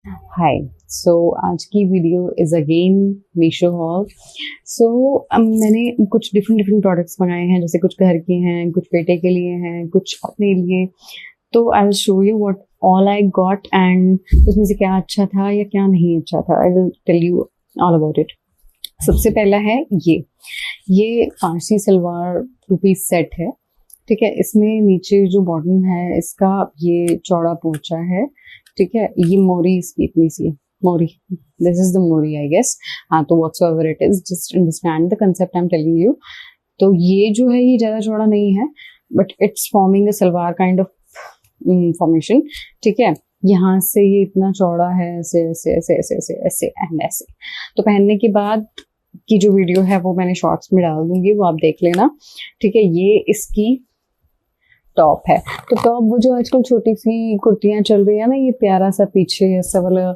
हाय। So आज की video is again Meesho haul. So मैंने कुछ डिफरेंट डिफरेंट प्रोडक्ट्स मंगाए हैं, जैसे कुछ घर के हैं, कुछ बेटे के लिए हैं, कुछ अपने लिए। तो I will show you what all I got and उसमें से क्या अच्छा था या क्या नहीं अच्छा था। I will tell you all about it. सबसे पहला है ये Farsi salwar two piece set है। ठीक है, इसमें नीचे जो बॉटम है इसका ये चौड़ा पोंचा है। ठीक है, ये मोरी इसकी इतनी सी है, मोरी। दिस इज द मोरी आई गेस। हाँ, तो whatsoever it is, just understand the concept I am telling you. तो ये जो है ये ज्यादा चौड़ा नहीं है, but it's forming a salwar kind of formation. ठीक है, यहाँ से ये इतना चौड़ा है, ऐसे ऐसे ऐसे ऐसे ऐसे ऐसे एंड ऐसे। तो पहनने के बाद की जो वीडियो है वो मैंने शॉर्ट्स में डाल दूंगी, वो आप देख लेना। ठीक है, ये इसकी टॉप है। तो टॉप वो जो आजकल छोटी सी कुर्तियां चल रही है ना, ये प्यारा सा पीछे ऐसा वाला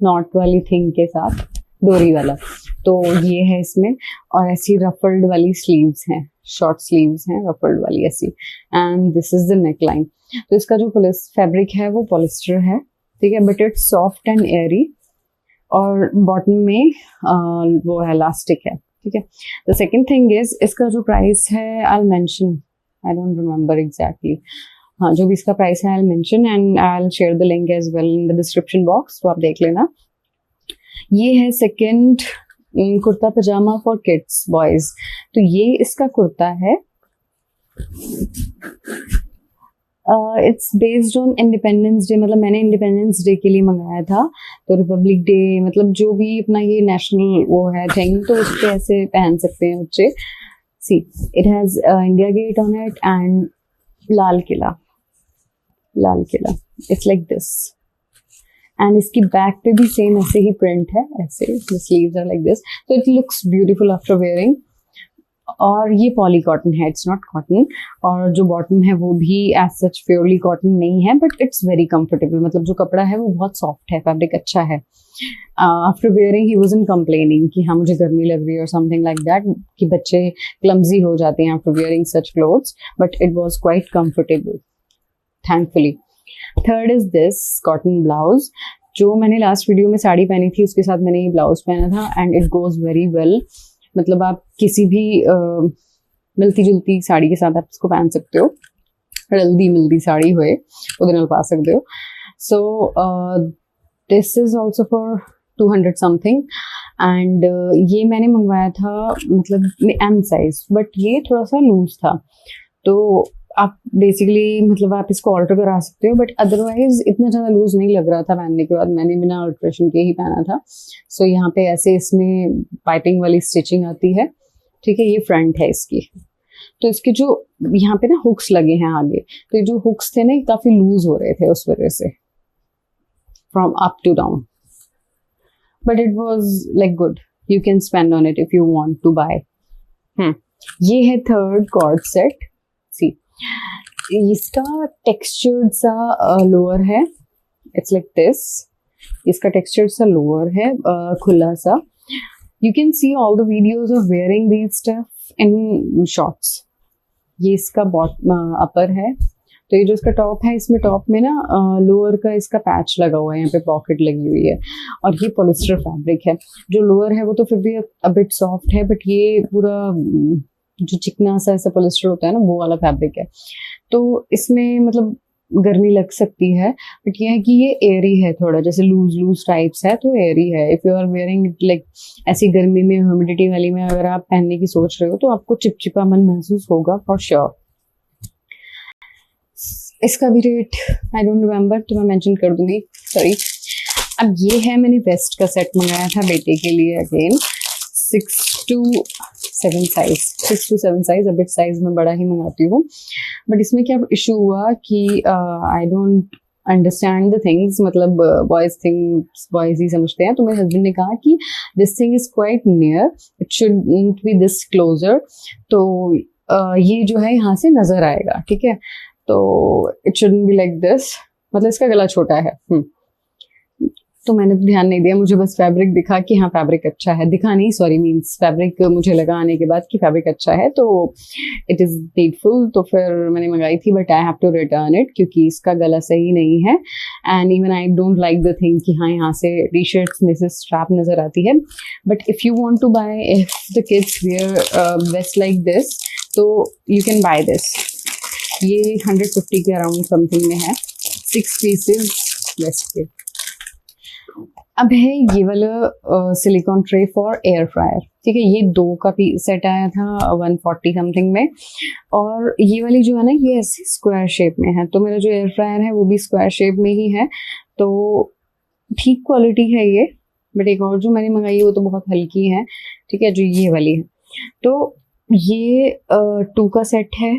नॉट वाली थिंग के साथ, डोरी वाला। तो ये है इसमें, और ऐसी रफल्ड वाली स्लीव्स हैं, शॉर्ट स्लीव्स हैं रफल्ड वाली ऐसी। And this is the neck line. तो इसका जो फैब्रिक है वो पॉलिस्टर है। ठीक है, but it's soft and Airy, और बॉटम में वो है इलास्टिक है। ठीक है, द सेकेंड थिंग इज इसका जो प्राइस है I mention, I don't remember exactly. हाँ, जो भी इसका प्राइस है I mention and I share the link as well in the description box, तो आप देख लेना। ये है second kurta pyjama for kids boys. तो ये इसका कुर्ता है, it's based on Independence Day. मतलब मैंने इंडिपेंडेंस डे के लिए मंगाया था, तो रिपब्लिक डे मतलब जो भी अपना ये नेशनल वो है थिंग, तो उस पर ऐसे पहन सकते हैं बच्चे। See, it has India Gate on it and Lal Qila, Lal Qila. It's like this, and इसकी बैक पे भी सेम ऐसे ही प्रिंट है, ऐसे the sleeves are like this. तो it looks beautiful after wearing. और ये पॉली कॉटन है, इट्स नॉट कॉटन। और जो बॉटम है वो भी एज सच प्योरली कॉटन नहीं है, बट इट्स वेरी कंफर्टेबल। मतलब जो कपड़ा है वो बहुत सॉफ्ट है, फैब्रिक अच्छा है। After wearing he wasn't complaining कि हाँ मुझे गर्मी लग रही है और समथिंग लाइक दैट, कि बच्चे क्लमजी हो जाते हैं after wearing such clothes, but it was quite comfortable, thankfully. Third is this cotton blouse. जो मैंने लास्ट वीडियो में साड़ी पहनी थी उसके साथ मैंने ये ब्लाउज पहना था, and it goes very well. मतलब आप किसी भी मिलती जुलती साड़ी के साथ आप इसको पहन सकते हो, हल्दी मिलती साड़ी हुए ਉਹਦੇ ਨਾਲ पा सकते हो। So this is also for 200 something, and ये मैंने मंगवाया था मतलब एम साइज, बट ये थोड़ा सा लूज था। तो आप बेसिकली मतलब आप इसको ऑल्टर करा सकते हो, बट अदरवाइज इतना ज़्यादा लूज नहीं लग रहा था पहनने के बाद। मैंने बिना अल्ट्रेशन के ही पहना था। सो यहाँ पे ऐसे इसमें पाइपिंग वाली स्टिचिंग आती है। ठीक है, ये फ्रंट है इसकी। तो इसके जो यहाँ पे ना हुक्स लगे हैं आगे, तो ये जो हुक्स थे ना ये काफी लूज हो रहे थे उस वजह से, from up to down. But it was like good, you can spend on it if you want to buy. ये है थर्ड कॉर्ड सेट। सी, इसका टेक्सचर्ड सा लोअर है, इट्स लाइक दिस। इसका टेक्सचर्ड सा लोअर है, खुला सा। You can see all the videos of wearing these stuff in shorts. ये इसका अपर है। तो ये जो इसका टॉप है, इसमें टॉप में ना लोअर का इसका पैच लगा हुआ है, यहाँ पे पॉकेट लगी हुई है, और ये पॉलिस्टर फैब्रिक है। जो लोअर है वो तो फिर भी अबिट सॉफ्ट है, बट ये पूरा जो चिकना सा ऐसा पॉलिस्टर होता है ना, वो वाला फैब्रिक है। तो इसमें मतलब गर्मी लग सकती है, बट ये है कि ये एयरी है, थोड़ा जैसे लूज लूज टाइप्स है, तो एयरी है। If you are wearing it like ऐसी गर्मी में, ह्यूमिडिटी वाली में अगर आप पहनने की सोच रहे हो तो आपको चिपचिपापन महसूस होगा फॉर श्योर। इसका भी रेट आई डोंट रिमेम्बर, तो मैं मेंशन कर दूंगी, सॉरी। अब ये है, मैंने वेस्ट का सेट मंगाया था बेटे के लिए, again 6 to 7 size, 6 to 7 size. A bit size में बड़ा ही मंगाती हूँ, बट इसमें क्या इशू हुआ कि I don't understand the things. मतलब बॉयज ही समझते हैं। तो मेरे हस्बैंड ने कहा कि this thing is quite near, it should be this closer. तो ये जो है यहाँ से नजर आएगा, ठीक है। तो it shouldn't be like this, मतलब इसका गला छोटा है। तो मैंने तो ध्यान नहीं दिया, मुझे बस फैब्रिक दिखा कि हाँ फैब्रिक अच्छा है, दिखा नहीं सॉरी मीन्स फैब्रिक मुझे लगा आने के बाद कि फैब्रिक अच्छा है तो इट इज़ नीडफुल, तो फिर मैंने मंगाई थी, but I have to return it क्योंकि इसका गला सही नहीं है and even I don't like the thing कि हाँ यहाँ से टी शर्ट्स में से स्ट्रैप नज़र आती है। But if you want to buy, if the kids wear vest like this तो यू कैन बाय दिस। ये 150 के अराउंड समथिंग में है, 6 पीसेज वेस्ट के। अब है ये वाला silicon tray for air fryer, ठीक है, ये 2 का सेट आया था 140 समथिंग में, और ये वाली जो है ना ये ऐसे स्क्वायर शेप में है, तो मेरा जो एयर फ्रायर है वो भी स्क्वायर शेप में ही है, तो ठीक क्वालिटी है ये। बट एक और जो मैंने मंगाई है वो तो बहुत हल्की है, ठीक है, जो ये वाली है। तो ये 2 का सेट है,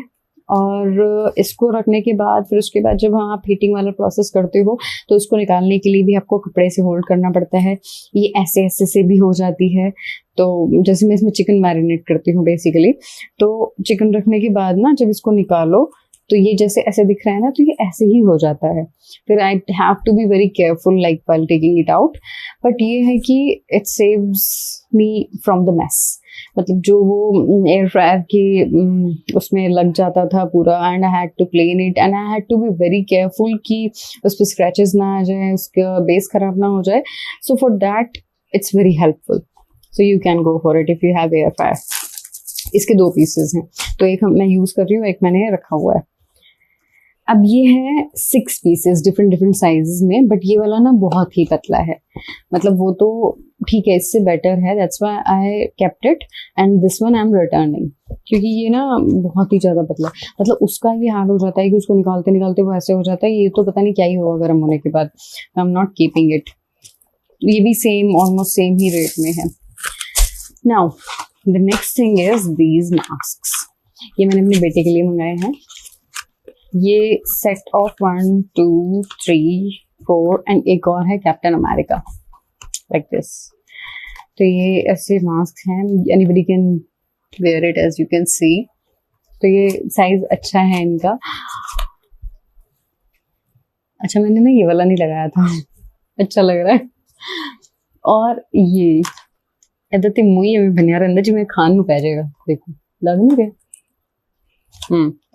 और इसको रखने के बाद फिर उसके बाद जब आप हीटिंग वाला प्रोसेस करते हो तो इसको निकालने के लिए भी आपको कपड़े से होल्ड करना पड़ता है। ये ऐसे ऐसे से भी हो जाती है, तो जैसे मैं इसमें चिकन मैरिनेट करती हूँ बेसिकली, तो चिकन रखने के बाद ना जब इसको निकालो तो ये जैसे ऐसे दिख रहा है ना, तो ये ऐसे ही हो जाता है। फिर I have to be very careful like while taking it out. But ये है कि it saves me from the mess, मतलब जो वो एयर फ्रायर के उसमें लग जाता था पूरा, and I had to clean it and I had to be very careful कि उस पर स्क्रैचेस ना आ जाए, उसका बेस खराब ना हो जाए। So for that it's very helpful, so you can go for it if you have air fryer. इसके 2 पीसेज हैं, तो एक मैं यूज़ कर रही हूँ, एक मैंने रखा हुआ है। अब ये है 6 पीसेस डिफरेंट साइजेस में, बट ये वाला ना बहुत ही पतला है, मतलब वो तो ठीक है, इससे बेटर है, that's why I kept it, and this one I am returning, क्योंकि ये ना बहुत ही ज़्यादा पतला, मतलब उसका ये हाल हो जाता है कि उसको निकालते निकालते वो ऐसे हो जाता है, ये तो पता नहीं क्या ही होगा गर्म होने के बाद। I am not keeping it. ये भी सेम ऑलमोस्ट सेम ही रेट में है। Now the next thing is these masks, ये मैंने अपने बेटे के लिए मंगाए हैं। ये सेट ऑफ 1 2 3 4 एंड एक और है कैप्टन अमेरिका लाइक दिस। तो ये ऐसे मास्क हैं, anybody can wear it as you can see. तो ये साइज अच्छा है इनका। अच्छा मैंने ना ये वाला नहीं लगाया था अच्छा लग रहा है। और ये इधर ते मुई अभी बनिया रहता जिमें खान पै जाएगा, देखो लग नहीं रहा।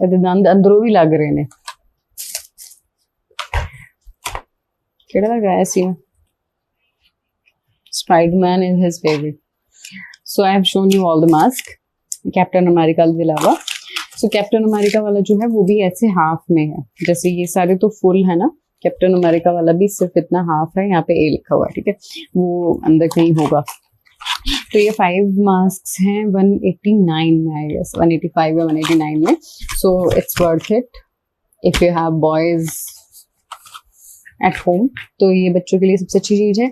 दंद अंदरों भी लग रहे ने। केड़ा लगाया सी मैं, Spider-Man is his favorite. So I have shown you all the mask. Captain America के अलावा, सो कैप्टन अमेरिका वाला जो है वो भी ऐसे हाफ में है, जैसे ये सारे तो फुल है ना, कैप्टन अमेरिका वाला भी सिर्फ इतना हाफ है, यहाँ पे ए लिखा हुआ है, ठीक है, वो अंदर कहीं होगा। तो ये 5 मास्क हैं 189 में, आई गेस 185 या 189 में। So it's worth it if you have boys at home, तो ये बच्चों के लिए सबसे अच्छी चीज़ है।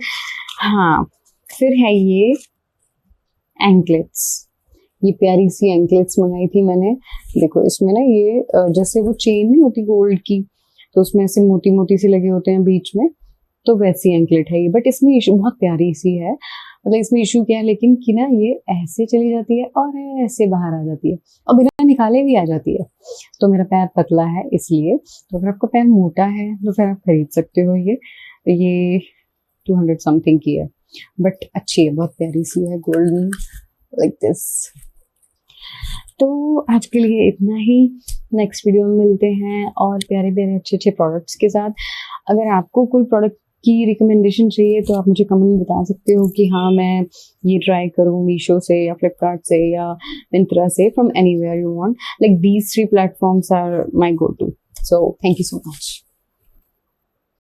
हाँ, फिर है ये एंकलेट्स, ये प्यारी सी एंकलेट्स मंगाई थी मैंने। देखो इसमें ना ये जैसे वो चेन नहीं होती गोल्ड की, तो उसमें ऐसे मोती मोती से लगे होते हैं बीच में, तो वैसी एंकलेट है ये। बट इसमें इशू बहुत प्यारी सी है, मतलब इसमें इशू क्या है लेकिन कि ना ये ऐसे चली जाती है और ऐसे बाहर आ जाती है और बिना निकाले भी आ जाती है। तो मेरा पैर पतला है इसलिए, तो अगर आपका पैर मोटा है तो फिर आप खरीद सकते हो। ये 200 समथिंग की है, बट अच्छी है, बहुत प्यारी सी है, गोल्डन लाइक दिस। तो आज के लिए इतना ही, नेक्स्ट वीडियो में मिलते हैं और प्यारे प्यारे अच्छे अच्छे प्रोडक्ट्स के साथ। अगर आपको कोई प्रोडक्ट की रिकमेंडेशन चाहिए तो आप मुझे कमेंट में बता सकते हो कि हाँ मैं ये ट्राई करूँ मीशो से या फ्लिपकार्ट से या मिंत्रा से, from anywhere you want, like these 3 platforms are my go to. So thank you so much.